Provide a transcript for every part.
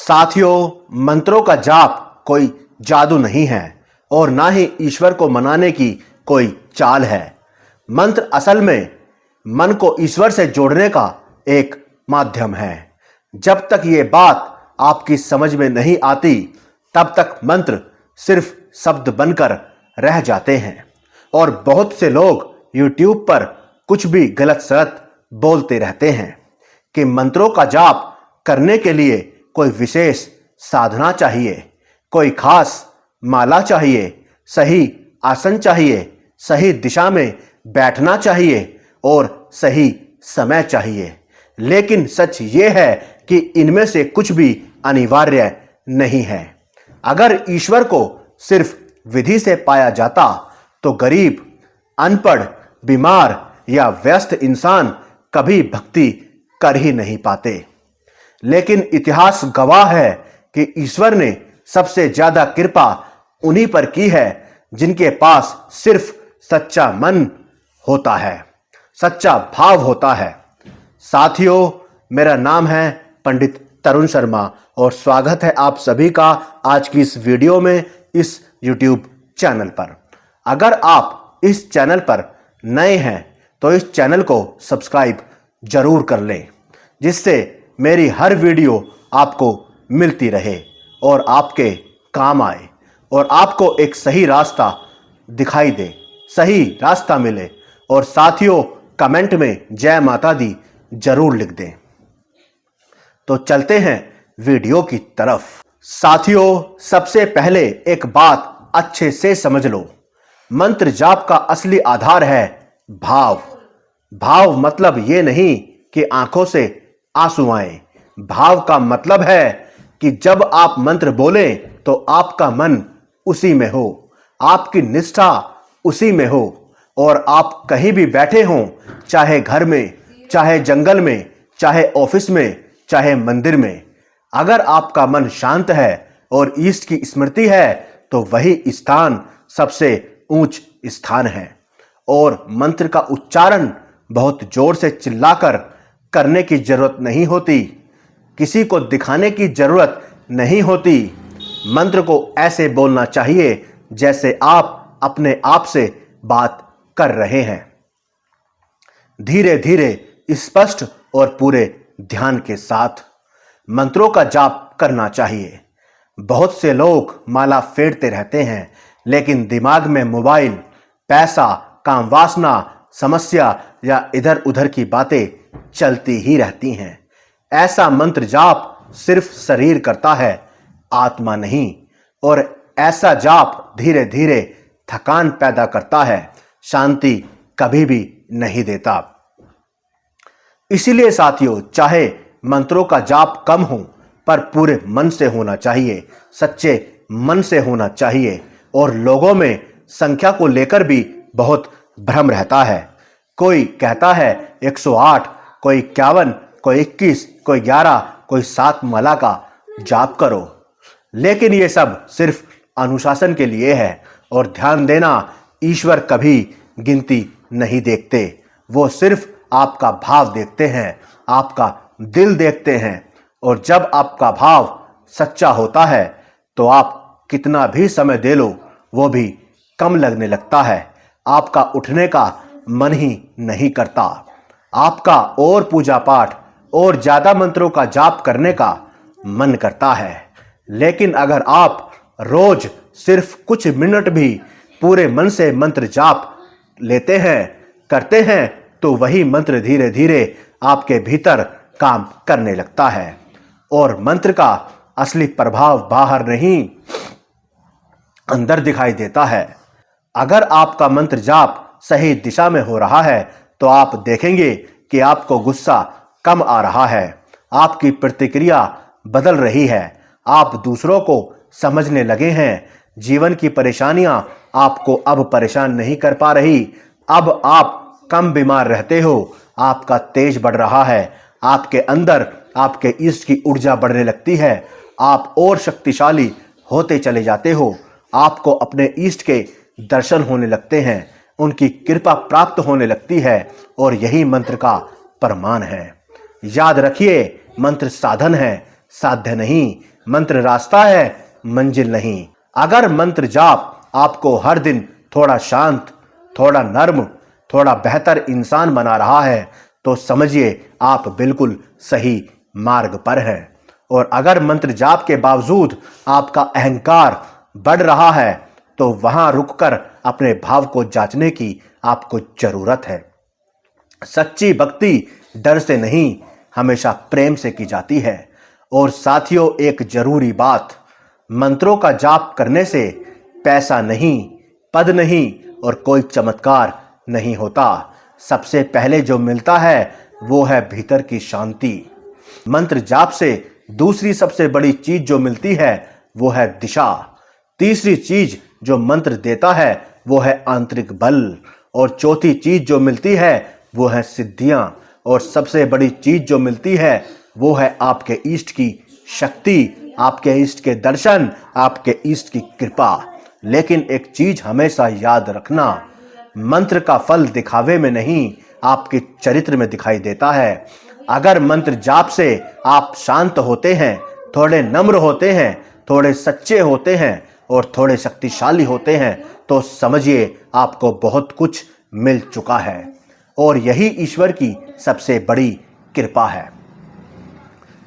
साथियों, मंत्रों का जाप कोई जादू नहीं है और ना ही ईश्वर को मनाने की कोई चाल है। मंत्र असल में मन को ईश्वर से जोड़ने का एक माध्यम है। जब तक ये बात आपकी समझ में नहीं आती, तब तक मंत्र सिर्फ शब्द बनकर रह जाते हैं और बहुत से लोग YouTube पर कुछ भी गलत सलत बोलते रहते हैं कि मंत्रों का जाप करने के लिए कोई विशेष साधना चाहिए, कोई खास माला चाहिए, सही आसन चाहिए, सही दिशा में बैठना चाहिए और सही समय चाहिए। लेकिन सच ये है कि इनमें से कुछ भी अनिवार्य नहीं है। अगर ईश्वर को सिर्फ विधि से पाया जाता तो गरीब, अनपढ़, बीमार या व्यस्त इंसान कभी भक्ति कर ही नहीं पाते। लेकिन इतिहास गवाह है कि ईश्वर ने सबसे ज्यादा कृपा उन्हीं पर की है जिनके पास सिर्फ सच्चा मन होता है, सच्चा भाव होता है। साथियों, मेरा नाम है पंडित तरुण शर्मा और स्वागत है आप सभी का आज की इस वीडियो में इस YouTube चैनल पर। अगर आप इस चैनल पर नए हैं तो इस चैनल को सब्सक्राइब जरूर कर लें, जिससे मेरी हर वीडियो आपको मिलती रहे और आपके काम आए और आपको एक सही रास्ता दिखाई दे, सही रास्ता मिले। और साथियों, कमेंट में जय माता दी जरूर लिख दें। तो चलते हैं वीडियो की तरफ। साथियों, सबसे पहले एक बात अच्छे से समझ लो। मंत्र जाप का असली आधार है भाव। भाव मतलब ये नहीं कि आंखों से आंसू आए। भाव का मतलब है कि जब आप मंत्र बोलें तो आपका मन उसी में हो, आपकी निष्ठा उसी में हो और आप कहीं भी बैठे हों, चाहे घर में, चाहे जंगल में, चाहे ऑफिस में, चाहे मंदिर में। अगर आपका मन शांत है और ईष्ट की स्मृति है तो वही स्थान सबसे ऊंच स्थान है। और मंत्र का उच्चारण बहुत जोर से चिल्लाकर करने की जरूरत नहीं होती, किसी को दिखाने की जरूरत नहीं होती। मंत्र को ऐसे बोलना चाहिए जैसे आप अपने आप से बात कर रहे हैं, धीरे धीरे, स्पष्ट और पूरे ध्यान के साथ मंत्रों का जाप करना चाहिए। बहुत से लोग माला फेरते रहते हैं, लेकिन दिमाग में मोबाइल, पैसा, काम वासना, समस्या या इधर उधर की बातें चलती ही रहती हैं। ऐसा मंत्र जाप सिर्फ शरीर करता है, आत्मा नहीं। और ऐसा जाप धीरे धीरे थकान पैदा करता है, शांति कभी भी नहीं देता। इसीलिए साथियों, चाहे मंत्रों का जाप कम हो, पर पूरे मन से होना चाहिए, सच्चे मन से होना चाहिए। और लोगों में संख्या को लेकर भी बहुत भ्रम रहता है। कोई कहता है 108, कोई 51, कोई 21, कोई 11, कोई 7 माला का जाप करो। लेकिन ये सब सिर्फ अनुशासन के लिए है। और ध्यान देना, ईश्वर कभी गिनती नहीं देखते, वो सिर्फ आपका भाव देखते हैं, आपका दिल देखते हैं। और जब आपका भाव सच्चा होता है तो आप कितना भी समय दे लो, वो भी कम लगने लगता है। आपका उठने का मन ही नहीं करता, आपका और पूजा पाठ और ज्यादा मंत्रों का जाप करने का मन करता है। लेकिन अगर आप रोज सिर्फ कुछ मिनट भी पूरे मन से मंत्र जाप लेते हैं, करते हैं, तो वही मंत्र धीरे धीरे आपके भीतर काम करने लगता है। और मंत्र का असली प्रभाव बाहर नहीं, अंदर दिखाई देता है। अगर आपका मंत्र जाप सही दिशा में हो रहा है तो आप देखेंगे कि आपको गुस्सा कम आ रहा है, आपकी प्रतिक्रिया बदल रही है, आप दूसरों को समझने लगे हैं, जीवन की परेशानियां आपको अब परेशान नहीं कर पा रही, अब आप कम बीमार रहते हो, आपका तेज बढ़ रहा है, आपके अंदर आपके ईष्ट की ऊर्जा बढ़ने लगती है, आप और शक्तिशाली होते चले जाते हो, आपको अपने ईष्ट के दर्शन होने लगते हैं, उनकी कृपा प्राप्त होने लगती है। और यही मंत्र का प्रमाण है। याद रखिए, मंत्र साधन है, साध्य नहीं, मंत्र रास्ता है, मंजिल नहीं। अगर मंत्र जाप आपको हर दिन थोड़ा शांत, थोड़ा नर्म, थोड़ा बेहतर इंसान बना रहा है तो समझिए आप बिल्कुल सही मार्ग पर हैं। और अगर मंत्र जाप के बावजूद आपका अहंकार बढ़ रहा है तो वहां रुककर अपने भाव को जांचने की आपको जरूरत है। सच्ची भक्ति डर से नहीं, हमेशा प्रेम से की जाती है। और साथियों, एक जरूरी बात, मंत्रों का जाप करने से पैसा नहीं, पद नहीं और कोई चमत्कार नहीं होता। सबसे पहले जो मिलता है वो है भीतर की शांति। मंत्र जाप से दूसरी सबसे बड़ी चीज जो मिलती है वो है दिशा। तीसरी चीज जो मंत्र देता है वो है आंतरिक बल। और चौथी चीज जो मिलती है वो है सिद्धियां। और सबसे बड़ी चीज जो मिलती है वो है आपके इष्ट की शक्ति, आपके इष्ट के दर्शन, आपके इष्ट की कृपा। लेकिन एक चीज हमेशा याद रखना, मंत्र का फल दिखावे में नहीं, आपके चरित्र में दिखाई देता है। अगर मंत्र जाप से आप शांत होते हैं, थोड़े नम्र होते हैं, थोड़े सच्चे होते हैं और थोड़े शक्तिशाली होते हैं तो समझिए आपको बहुत कुछ मिल चुका है। और यही ईश्वर की सबसे बड़ी कृपा है।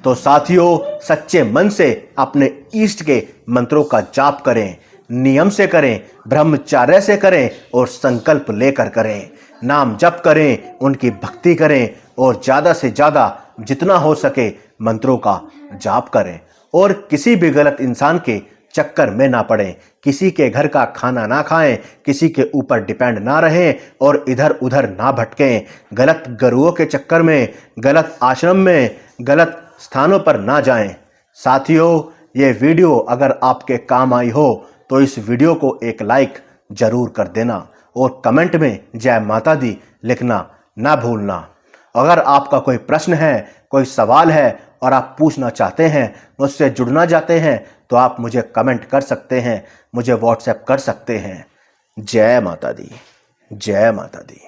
तो साथियों, सच्चे मन से अपने इष्ट के मंत्रों का जाप करें, नियम से करें, ब्रह्मचर्य से करें और संकल्प लेकर करें। नाम जप करें, उनकी भक्ति करें और ज़्यादा से ज़्यादा जितना हो सके मंत्रों का जाप करें। और किसी भी गलत इंसान के चक्कर में ना पड़ें, किसी के घर का खाना ना खाएं, किसी के ऊपर डिपेंड ना रहें और इधर उधर ना भटकें। गलत गुरुओं के चक्कर में, गलत आश्रम में, गलत स्थानों पर ना जाएं। साथियों, ये वीडियो अगर आपके काम आई हो तो इस वीडियो को एक लाइक जरूर कर देना और कमेंट में जय माता दी लिखना ना भूलना। अगर आपका कोई प्रश्न है, कोई सवाल है और आप पूछना चाहते हैं, मुझसे जुड़ना चाहते हैं तो आप मुझे कमेंट कर सकते हैं, मुझे व्हाट्सएप कर सकते हैं। जय माता दी, जय माता दी।